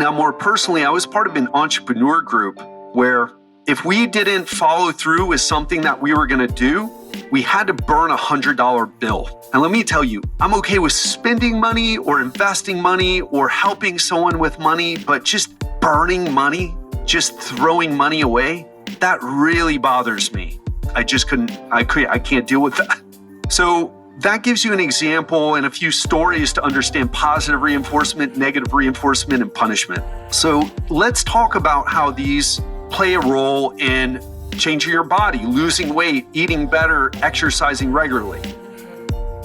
Now, more personally, I was part of an entrepreneur group where if we didn't follow through with something that we were going to do, we had to burn a $100 bill. And let me tell you, I'm okay with spending money or investing money or helping someone with money, but just burning money, just throwing money away, that really bothers me. I can't deal with that. So that gives you an example and a few stories to understand positive reinforcement, negative reinforcement, and punishment. So let's talk about how these play a role in changing your body, losing weight, eating better, exercising regularly.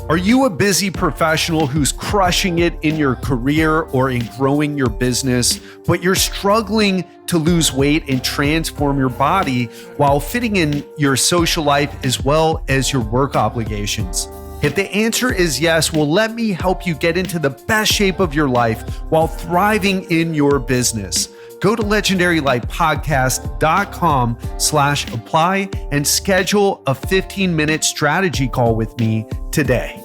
Are you a busy professional who's crushing it in your career or in growing your business, but you're struggling to lose weight and transform your body while fitting in your social life as well as your work obligations? If the answer is yes, well, let me help you get into the best shape of your life while thriving in your business. Go to legendarylifepodcast.com/apply and schedule a 15-minute strategy call with me today.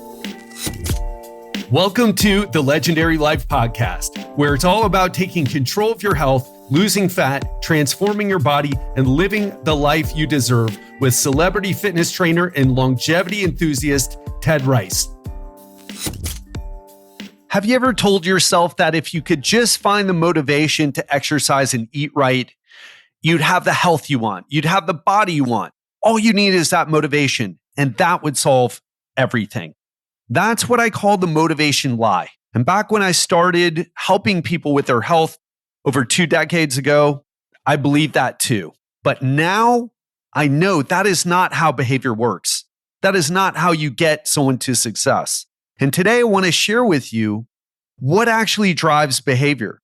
Welcome to the Legendary Life Podcast, where it's all about taking control of your health, losing fat, transforming your body, and living the life you deserve with celebrity fitness trainer and longevity enthusiast, Ted Rice. Have you ever told yourself that if you could just find the motivation to exercise and eat right, you'd have the health you want, you'd have the body you want? All you need is that motivation, and that would solve everything. That's what I call the motivation lie. And back when I started helping people with their health over 2 decades ago, I believed that too. But now I know that is not how behavior works. That is not how you get someone to success. And today I want to share with you what actually drives behavior.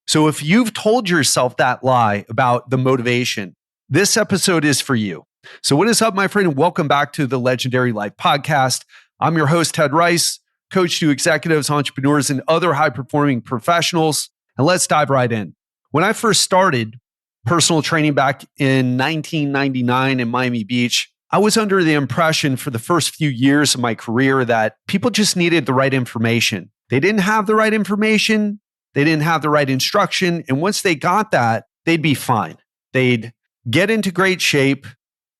So if you've told yourself that lie about the motivation, this episode is for you. So what is up, my friend? Welcome back to the Legendary Life Podcast. I'm your host, Ted Rice, coach to executives, entrepreneurs, and other high-performing professionals. And let's dive right in. When I first started personal training back in 1999 in Miami Beach, I was under the impression for the first few years of my career that people just needed the right information. They didn't have the right information. They didn't have the right instruction. And once they got that, they'd be fine. They'd get into great shape,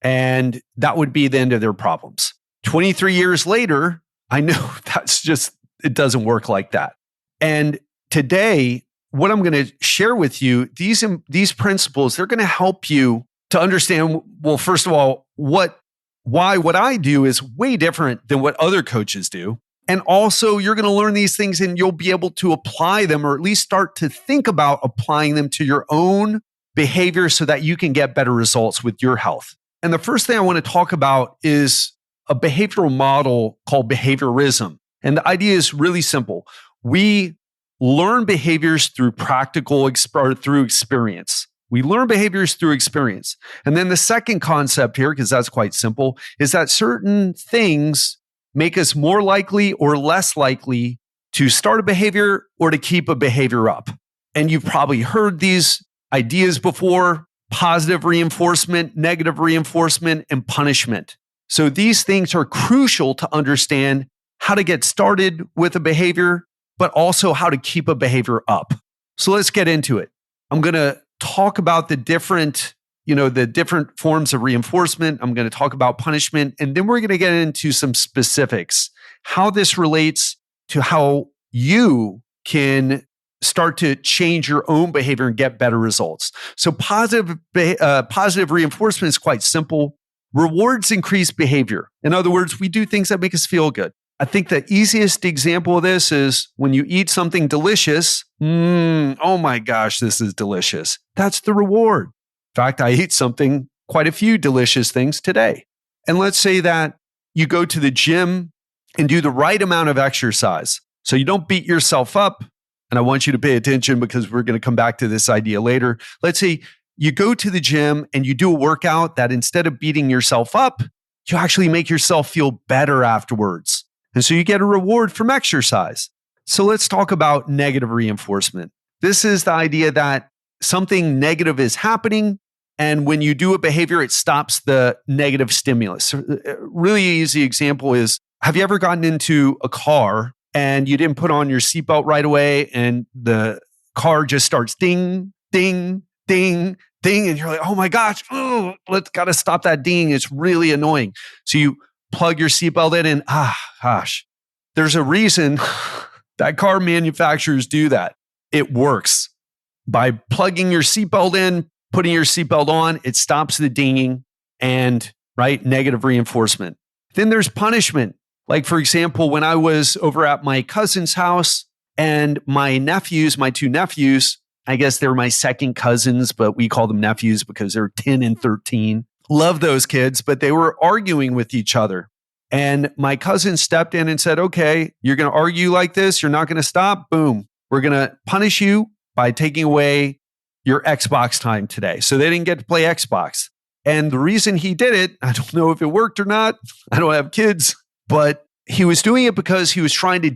and that would be the end of their problems. 23 years later, I know it doesn't work like that. And today, what I'm going to share with you, these principles, they're going to help you to understand, well, first of all, what I do is way different than what other coaches do. And also, you're going to learn these things and you'll be able to apply them, or at least start to think about applying them to your own behavior so that you can get better results with your health. And the first thing I want to talk about is a behavioral model called behaviorism. And the idea is really simple. We learn behaviors through through experience. We learn behaviors through experience. And then the second concept here, because that's quite simple, is that certain things make us more likely or less likely to start a behavior or to keep a behavior up. And you've probably heard these ideas before: positive reinforcement, negative reinforcement, and punishment. So these things are crucial to understand how to get started with a behavior, but also how to keep a behavior up. So let's get into it. I'm going to talk about the different forms of reinforcement. I'm going to talk about punishment, and then we're going to get into some specifics, how this relates to how you can start to change your own behavior and get better results. So positive reinforcement is quite simple. Rewards increase behavior. In other words, we do things that make us feel good. I think the easiest example of this is when you eat something delicious. Oh my gosh, this is delicious. That's the reward. In fact, I ate quite a few delicious things today. And let's say that you go to the gym and do the right amount of exercise. So you don't beat yourself up. And I want you to pay attention because we're going to come back to this idea later. Let's say you go to the gym and you do a workout that instead of beating yourself up, you actually make yourself feel better afterwards. And so you get a reward from exercise. So let's talk about negative reinforcement. This is the idea that something negative is happening, and when you do a behavior, it stops the negative stimulus. A really easy example is, have you ever gotten into a car and you didn't put on your seatbelt right away and the car just starts ding, ding, ding, ding. And you're like, oh my gosh, let's got to stop that ding. It's really annoying. So you plug your seatbelt in and gosh, there's a reason that car manufacturers do that. It works. By plugging your seatbelt in, putting your seatbelt on, it stops the dinging and negative reinforcement. Then there's punishment. Like, for example, when I was over at my cousin's house and my two nephews, I guess they're my second cousins, but we call them nephews because they're 10 and 13. Love those kids, but they were arguing with each other. And my cousin stepped in and said, okay, you're going to argue like this. You're not going to stop. Boom. We're going to punish you by taking away your Xbox time today. So they didn't get to play Xbox. And the reason he did it, I don't know if it worked or not. I don't have kids, but he was doing it because he was trying to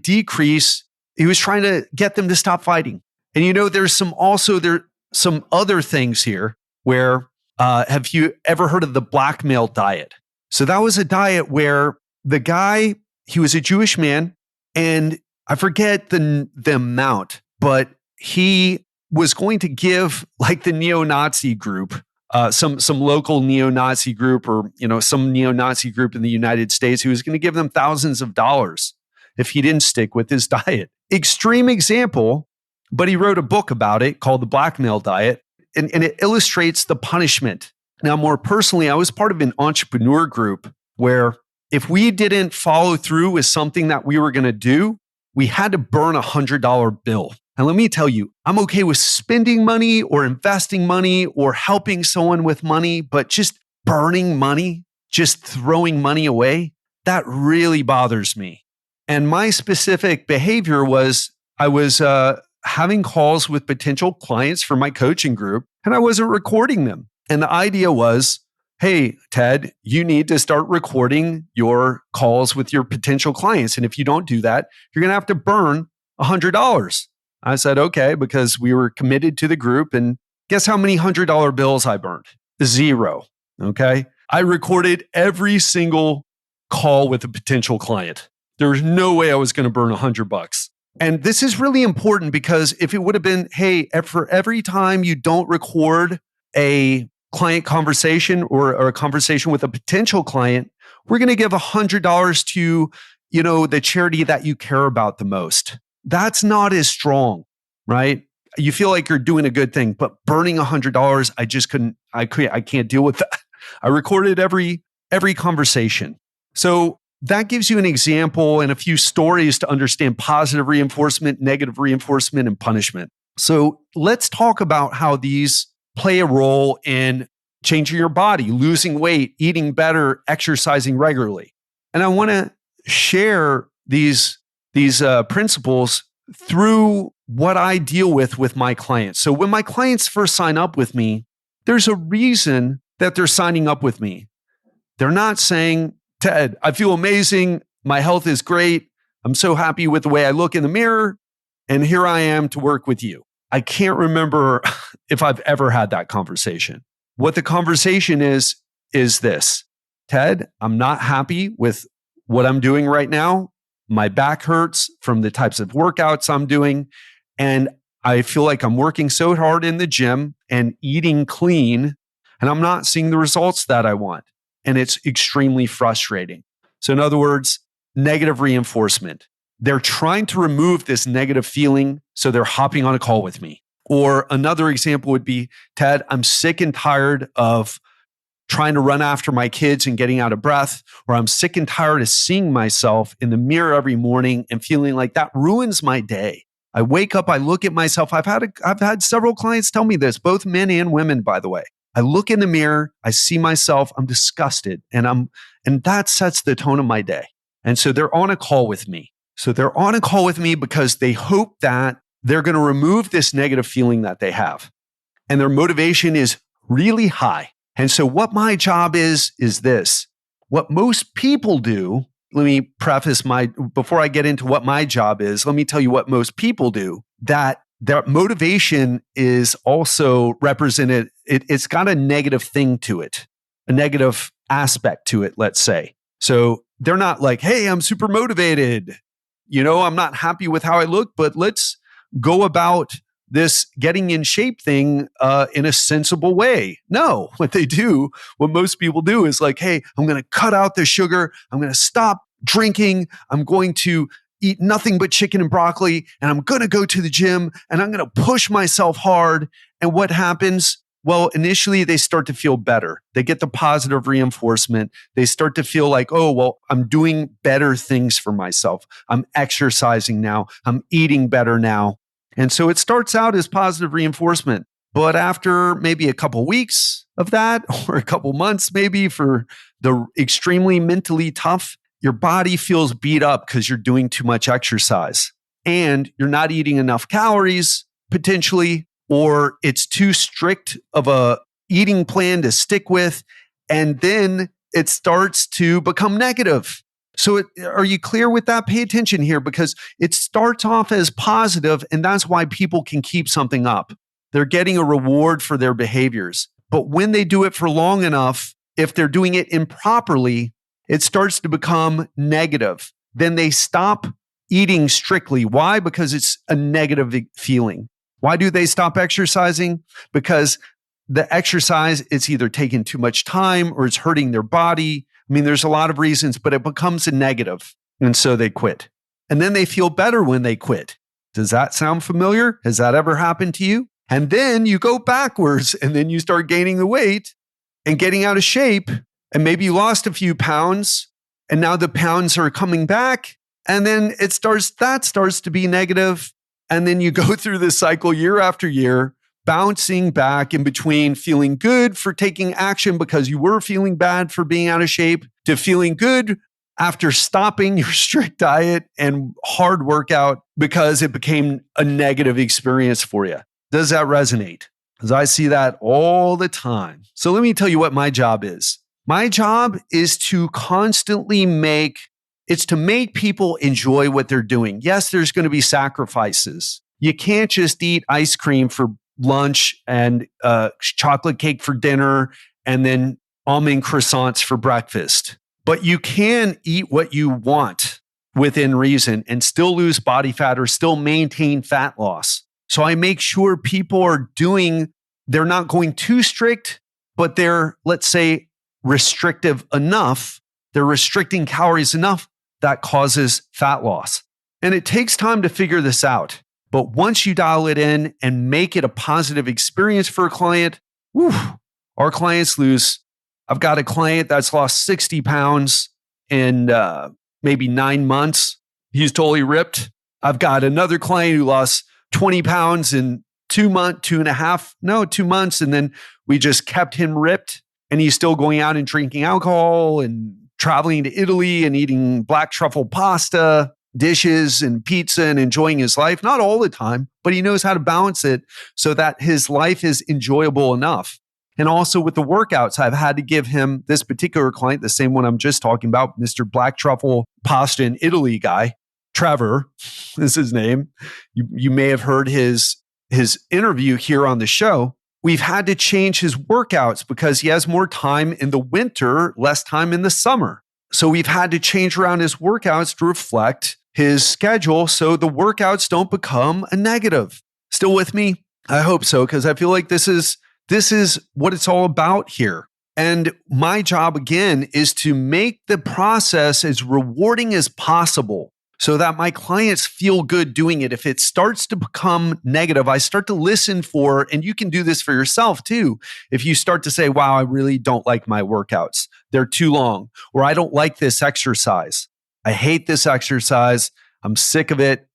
get them to stop fighting. And there's some other things here where, have you ever heard of the blackmail diet? So that was a diet where the guy, he was a Jewish man, and I forget the amount, but he was going to give like the neo-Nazi group, some local neo-Nazi group or, some neo-Nazi group in the United States, he was going to give them thousands of dollars if he didn't stick with his diet. Extreme example, but he wrote a book about it called The Blackmail Diet, and it illustrates the punishment. Now, more personally, I was part of an entrepreneur group where if we didn't follow through with something that we were going to do, we had to burn a $100 bill. And let me tell you, I'm okay with spending money or investing money or helping someone with money, but just burning money, just throwing money away, that really bothers me. And my specific behavior was I was having calls with potential clients for my coaching group, and I wasn't recording them. And the idea was, hey, Ted, you need to start recording your calls with your potential clients. And if you don't do that, you're going to have to burn $100. I said, okay, because we were committed to the group. And guess how many $100 bills I burned? 0. Okay. I recorded every single call with a potential client. There was no way I was going to burn $100. And this is really important because if it would have been, hey, for every time you don't record a client conversation or a conversation with a potential client, we're going to give $100 to, the charity that you care about the most. That's not as strong, right? You feel like you're doing a good thing, but burning $100, I can't deal with that. I recorded every conversation. So that gives you an example and a few stories to understand positive reinforcement, negative reinforcement, and punishment. So let's talk about how these play a role in changing your body, losing weight, eating better, exercising regularly. And I want to share these principles through what I deal with my clients. So when my clients first sign up with me, there's a reason that they're signing up with me. They're not saying, Ted, I feel amazing. My health is great. I'm so happy with the way I look in the mirror. And here I am to work with you. I can't remember if I've ever had that conversation. What the conversation is this. Ted, I'm not happy with what I'm doing right now. My back hurts from the types of workouts I'm doing. And I feel like I'm working so hard in the gym and eating clean, and I'm not seeing the results that I want. And it's extremely frustrating. So in other words, negative reinforcement. They're trying to remove this negative feeling, so they're hopping on a call with me. Or another example would be, Ted, I'm sick and tired of trying to run after my kids and getting out of breath, or I'm sick and tired of seeing myself in the mirror every morning and feeling like that ruins my day. I wake up, I look at myself. I've had several clients tell me this, both men and women, by the way. I look in the mirror, I see myself, I'm disgusted, and that sets the tone of my day. And so they're on a call with me. So they're on a call with me because they hope that they're going to remove this negative feeling that they have. And their motivation is really high. And so what my job is this. What most people do, let me preface before I get into what my job is, let me tell you what most people do, that their motivation is also represented, it's got a negative thing to it, a negative aspect to it, let's say. So they're not like, hey, I'm super motivated. I'm not happy with how I look, but let's go about this getting in shape thing in a sensible way. No, what most people do is like, hey, I'm going to cut out the sugar. I'm going to stop drinking. I'm going to eat nothing but chicken and broccoli, and I'm going to go to the gym and I'm going to push myself hard. And what happens? Well, initially they start to feel better. They get the positive reinforcement. They start to feel like, oh, well, I'm doing better things for myself. I'm exercising now. I'm eating better now. And so it starts out as positive reinforcement. But after maybe a couple weeks of that, or a couple months, maybe for the extremely mentally tough, your body feels beat up because you're doing too much exercise and you're not eating enough calories potentially, or it's too strict of a eating plan to stick with. And then it starts to become negative. So are you clear with that? Pay attention here, because it starts off as positive, and that's why people can keep something up. They're getting a reward for their behaviors. But when they do it for long enough, if they're doing it improperly, it starts to become negative. Then they stop eating strictly. Why? Because it's a negative feeling. Why do they stop exercising? Because the exercise, it's either taking too much time or it's hurting their body. I mean, there's a lot of reasons, but it becomes a negative. And so they quit. And then they feel better when they quit. Does that sound familiar? Has that ever happened to you? And then you go backwards and then you start gaining the weight and getting out of shape. And maybe you lost a few pounds and now the pounds are coming back. And then that starts to be negative. And then you go through this cycle year after year, bouncing back in between feeling good for taking action because you were feeling bad for being out of shape, to feeling good after stopping your strict diet and hard workout because it became a negative experience for you. Does that resonate? Because I see that all the time. So let me tell you what my job is. My job is to constantly make people enjoy what they're doing. Yes, there's going to be sacrifices. You can't just eat ice cream for lunch and chocolate cake for dinner and then almond croissants for breakfast. But you can eat what you want within reason and still lose body fat or still maintain fat loss. So I make sure people they're not going too strict, but they're, let's say, restrictive enough. They're restricting calories enough that causes fat loss. And it takes time to figure this out. But once you dial it in and make it a positive experience for a client, our clients lose. I've got a client that's lost 60 pounds in maybe 9 months. He's totally ripped. I've got another client who lost 20 pounds in 2 months, 2 months. And then we just kept him ripped. And he's still going out and drinking alcohol and traveling to Italy and eating black truffle pasta dishes and pizza and enjoying his life. Not all the time, but he knows how to balance it so that his life is enjoyable enough. And also with the workouts, I've had to give him, this particular client, the same one I'm just talking about, Mr. Black Truffle Pasta in Italy guy, Trevor is his name. You may have heard his interview here on the show. We've had to change his workouts because he has more time in the winter, less time in the summer. So we've had to change around his workouts to reflect his schedule so the workouts don't become a negative. Still with me? I hope so, because I feel like this is what it's all about here. And my job, again, is to make the process as rewarding as possible so that my clients feel good doing it. If it starts to become negative, I start to listen for, and you can do this for yourself too. If you start to say, wow, I really don't like my workouts. They're too long, or I don't like this exercise. I hate this exercise. I'm sick of it.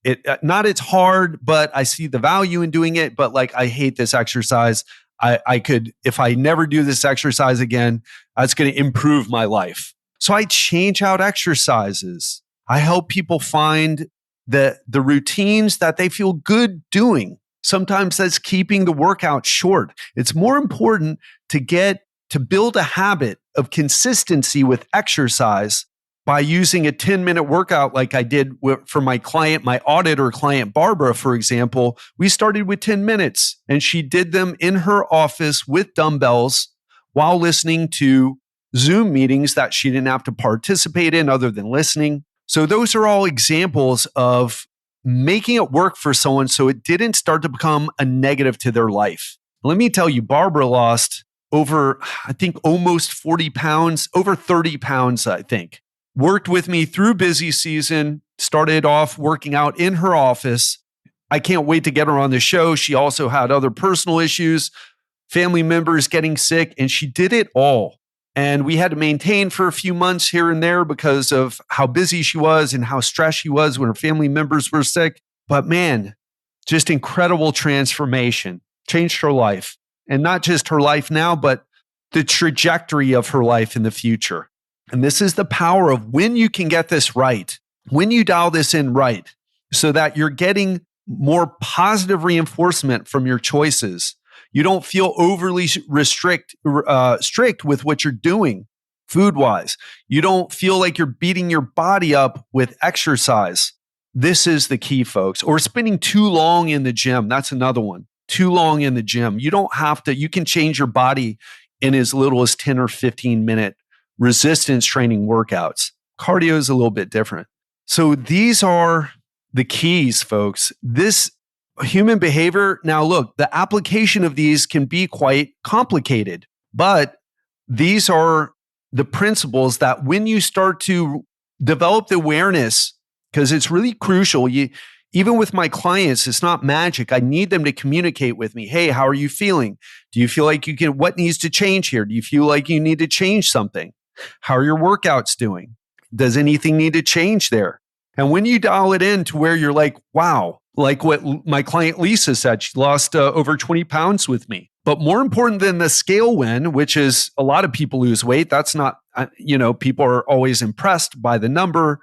It's hard, but I see the value in doing it. But like, I hate this exercise. I could, if I never do this exercise again, that's going to improve my life. So I change out exercises. I help people find the routines that they feel good doing. Sometimes that's keeping the workout short. It's more important to build a habit of consistency with exercise by using a 10-minute workout like I did for my client, my auditor client, Barbara, for example. We started with 10 minutes and she did them in her office with dumbbells while listening to Zoom meetings that she didn't have to participate in other than listening. So those are all examples of making it work for someone so it didn't start to become a negative to their life. Let me tell you, Barbara lost over, I think, almost 40 pounds, over 30 pounds, I think. Worked with me through busy season, started off working out in her office. I can't wait to get her on the show. She also had other personal issues, family members getting sick, and she did it all. And we had to maintain for a few months here and there because of how busy she was and how stressed she was when her family members were sick. But man, just incredible transformation, changed her life. And not just her life now, but the trajectory of her life in the future. And this is the power of when you can get this right, when you dial this in right, so that you're getting more positive reinforcement from your choices. You don't feel overly strict with what you're doing food-wise. You don't feel like you're beating your body up with exercise. This is the key, folks. Or spending too long in the gym. That's another one. Too long in the gym. You don't have to. You can change your body in as little as 10 or 15 minute resistance training workouts. Cardio is a little bit different. So these are the keys, folks. This human behavior. Now, look, the application of these can be quite complicated, but these are the principles that when you start to develop the awareness, because it's really crucial. Even with my clients, it's not magic. I need them to communicate with me. Hey, how are you feeling? Do you feel like what needs to change here? Do you feel like you need to change something? How are your workouts doing? Does anything need to change there? And when you dial it in to where you're like, wow, like what my client Lisa said, she lost over 20 pounds with me. But more important than the scale win, which is a lot of people lose weight. That's not, people are always impressed by the number,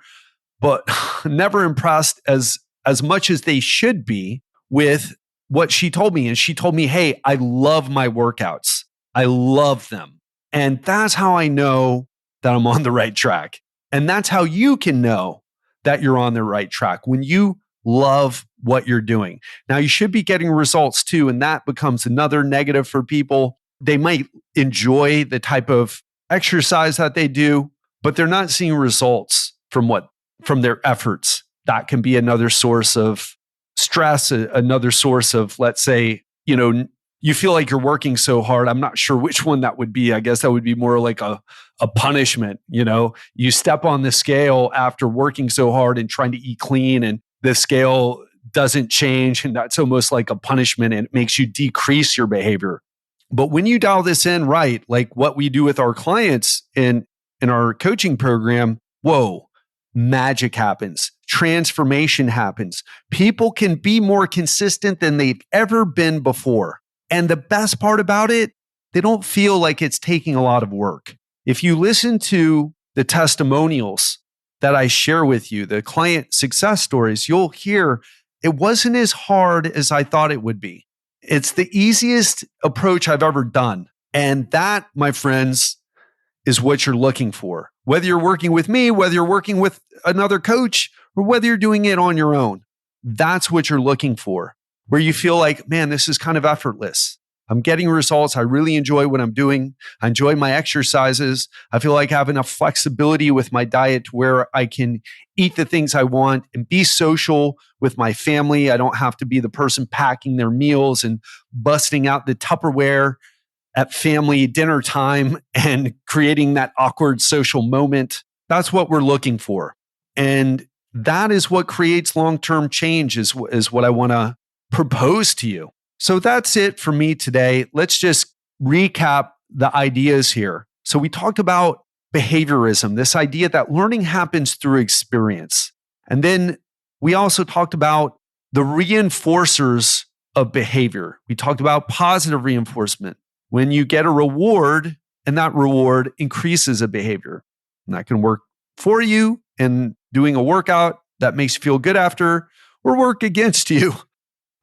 but never impressed as much as they should be with what she told me. And she told me, hey, I love my workouts. I love them. And that's how I know that I'm on the right track. And that's how you can know that you're on the right track, when you love what you're doing. Now, you should be getting results too, and that becomes another negative for people. They might enjoy the type of exercise that they do, but they're not seeing results from their efforts. That can be another source of stress, another source of, let's say, you feel like you're working so hard. I'm not sure which one that would be. I guess that would be more like a punishment. You step on the scale after working so hard and trying to eat clean, and the scale doesn't change. And that's almost like a punishment, and it makes you decrease your behavior. But when you dial this in right, like what we do with our clients in our coaching program, whoa, magic happens. Transformation happens. People can be more consistent than they've ever been before. And the best part about it, they don't feel like it's taking a lot of work. If you listen to the testimonials that I share with you, the client success stories, you'll hear it wasn't as hard as I thought it would be. It's the easiest approach I've ever done. And that, my friends, is what you're looking for. Whether you're working with me, whether you're working with another coach, or whether you're doing it on your own, that's what you're looking for. Where you feel like, man, this is kind of effortless. I'm getting results. I really enjoy what I'm doing. I enjoy my exercises. I feel like I have enough flexibility with my diet to where I can eat the things I want and be social with my family. I don't have to be the person packing their meals and busting out the Tupperware at family dinner time and creating that awkward social moment. That's what we're looking for. And that is what creates long-term change is what I want to propose to you. So that's it for me today. Let's just recap the ideas here. So we talked about behaviorism, this idea that learning happens through experience. And then we also talked about the reinforcers of behavior. We talked about positive reinforcement. When you get a reward and that reward increases a behavior, and that can work for you in doing a workout that makes you feel good after, or work against you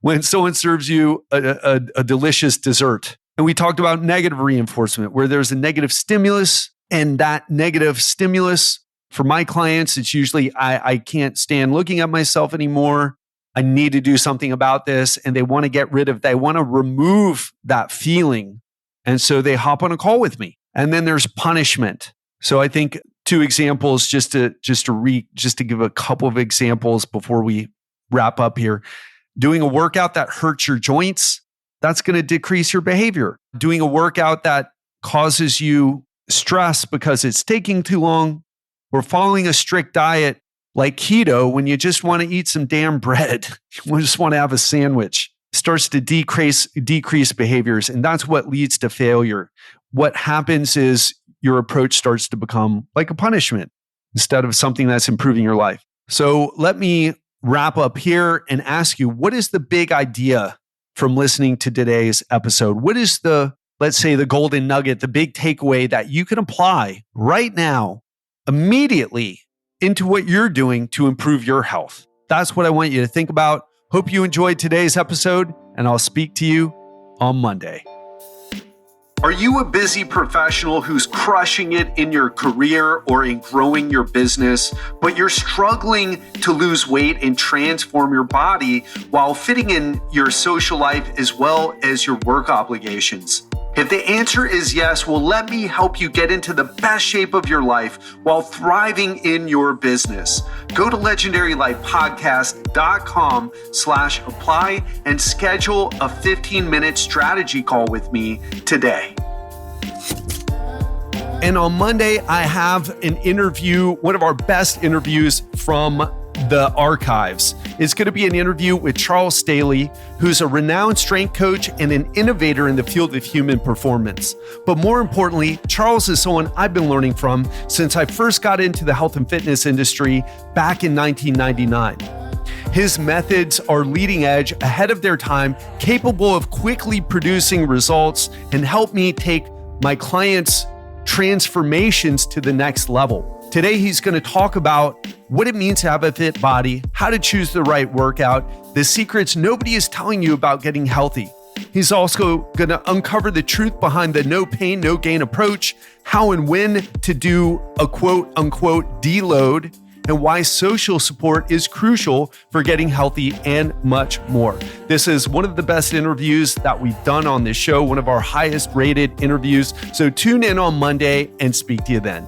when someone serves you a delicious dessert. And we talked about negative reinforcement, where there's a negative stimulus, and that negative stimulus for my clients, it's usually, I can't stand looking at myself anymore. I need to do something about this. And they want to remove that feeling. And so they hop on a call with me. And then there's punishment. So I think two examples, just to give a couple of examples before we wrap up here. Doing a workout that hurts your joints, that's going to decrease your behavior. Doing a workout that causes you stress because it's taking too long, or following a strict diet like keto when you just want to eat some damn bread, you just want to have a sandwich, starts to decrease behaviors. And that's what leads to failure. What happens is your approach starts to become like a punishment instead of something that's improving your life. So let me wrap up here and ask you, what is the big idea from listening to today's episode? What is let's say the golden nugget, the big takeaway that you can apply right now, immediately into what you're doing to improve your health? That's what I want you to think about. Hope you enjoyed today's episode, and I'll speak to you on Monday. Are you a busy professional who's crushing it in your career or in growing your business, but you're struggling to lose weight and transform your body while fitting in your social life as well as your work obligations? If the answer is yes, well, let me help you get into the best shape of your life while thriving in your business. Go to legendarylifepodcast.com/apply and schedule a 15-minute strategy call with me today. And on Monday, I have an interview, one of our best interviews from the archives. It's going to be an interview with Charles Staley, who's a renowned strength coach and an innovator in the field of human performance. But more importantly, Charles is someone I've been learning from since I first got into the health and fitness industry back in 1999. His methods are leading edge, ahead of their time, capable of quickly producing results, and help me take my clients' transformations to the next level. Today, he's going to talk about what it means to have a fit body, how to choose the right workout, the secrets nobody is telling you about getting healthy. He's also going to uncover the truth behind the no pain, no gain approach, how and when to do a quote unquote deload, and why social support is crucial for getting healthy, and much more. This is one of the best interviews that we've done on this show, one of our highest rated interviews. So tune in on Monday and speak to you then.